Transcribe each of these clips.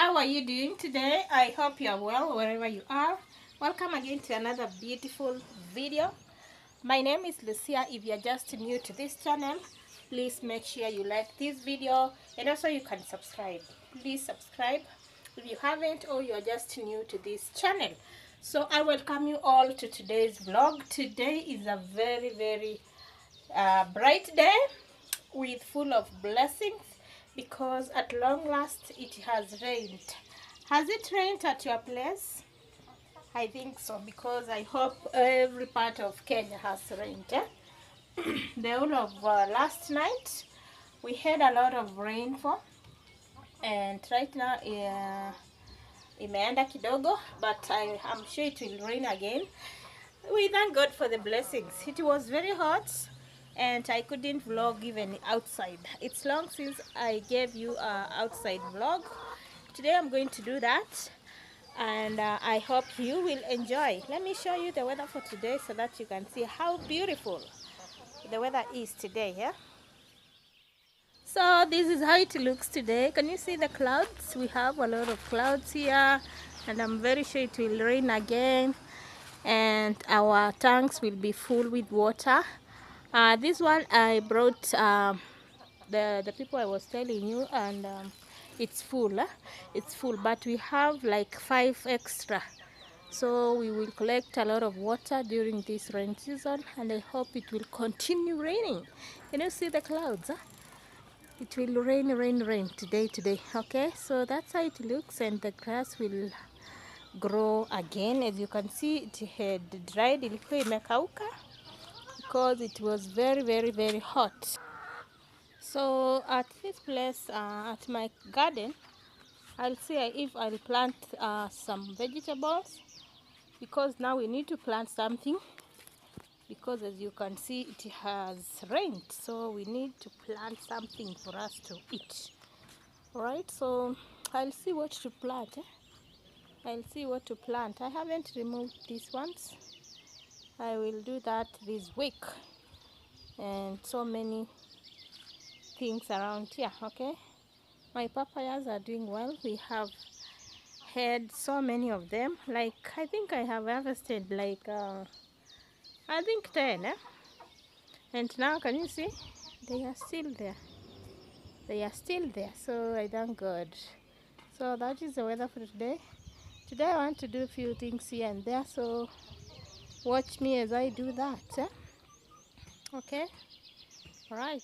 How are you doing today? I hope you are well wherever you are. Welcome again to another beautiful video. My name is Lucia. If you are just new to this channel, please make sure you like this video and also you can subscribe. Please subscribe if you haven't or you are just new to this channel. So I welcome you all to today's vlog. Today is a very bright day with full of blessings because at long last it has rained. Has it rained at your place? I think so, because I hope every part of Kenya has rained. The whole of last night we had a lot of rainfall, and right now imeenda kidogo, but I am sure it will rain again. We thank God for the blessings. It was very hot and I couldn't vlog even outside. It's long since I gave you an outside vlog. Today I'm going to do that, and I hope you will enjoy. Let me show you the weather for today so that you can see how beautiful the weather is today. Yeah. So this is how it looks today. Can you see the clouds? We have a lot of clouds here, and I'm very sure it will rain again, and our tanks will be full with water. This one I brought the people I was telling you, and it's full. It's full, but we have like 5 extra. So we will collect a lot of water during this rain season, and I hope it will continue raining. Can you see the clouds? It will rain today. Okay, so that's how it looks, and the grass will grow again. As you can see, it had dried, ilikuwa imekauka because it was very hot. So at this place, at my garden, I'll see if I'll plant some vegetables, because now we need to plant something, because as you can see it has rained, so we need to plant something for us to eat. Alright, so I'll see what to plant. I'll see what to plant. I haven't removed these ones. I will do that this week. And so many things around here. Okay, my papayas are doing well. We have had so many of them. Like, I think I have harvested like I think 10, and now can you see they are still there. So I thank God. So that is the weather for today. Today I want to do a few things here and there, so watch me as I do that. Okay, all right.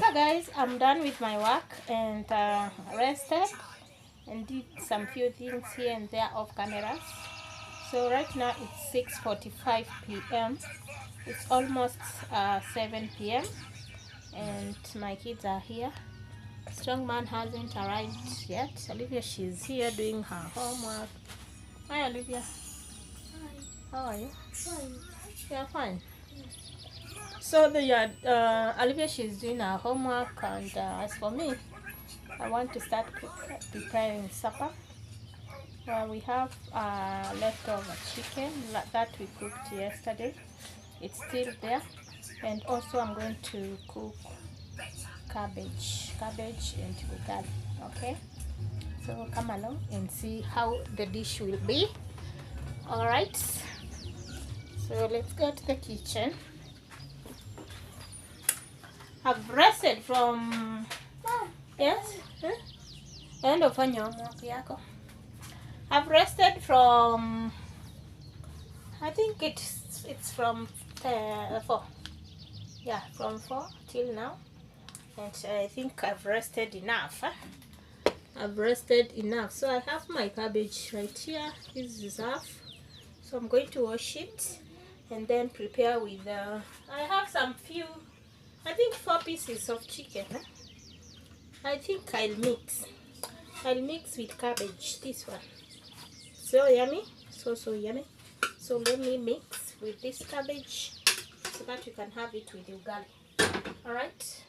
Yeah guys, I'm done with my work and rested and did some few things here and there off cameras. So right now it's 6:45 p.m. It's almost 7 p.m. and my kids are here. Strong man hasn't arrived yet. Olivia, she's here doing her homework. Hi Olivia. Hi. How are you? Fine. You're fine. So Olivia, she's doing her homework, and as for me, I want to start preparing supper. We have leftover chicken that we cooked yesterday. It's still there, and also I'm going to cook cabbage and ugali. Okay, so come along and see how the dish will be. All right, so let's go to the kitchen. I've rested from yes. End of homework yako. I've rested from, I think it's from 4. Yeah, from 4 till now, and I think I've rested enough. I've rested enough. So I have my cabbage right here. This is half. So I'm going to wash it and then prepare with. I have some few. I think 4 pieces of chicken. I think I'll mix with cabbage. This one. So yummy, so yummy. So let me mix with this cabbage so that you can have it with ugali. All right.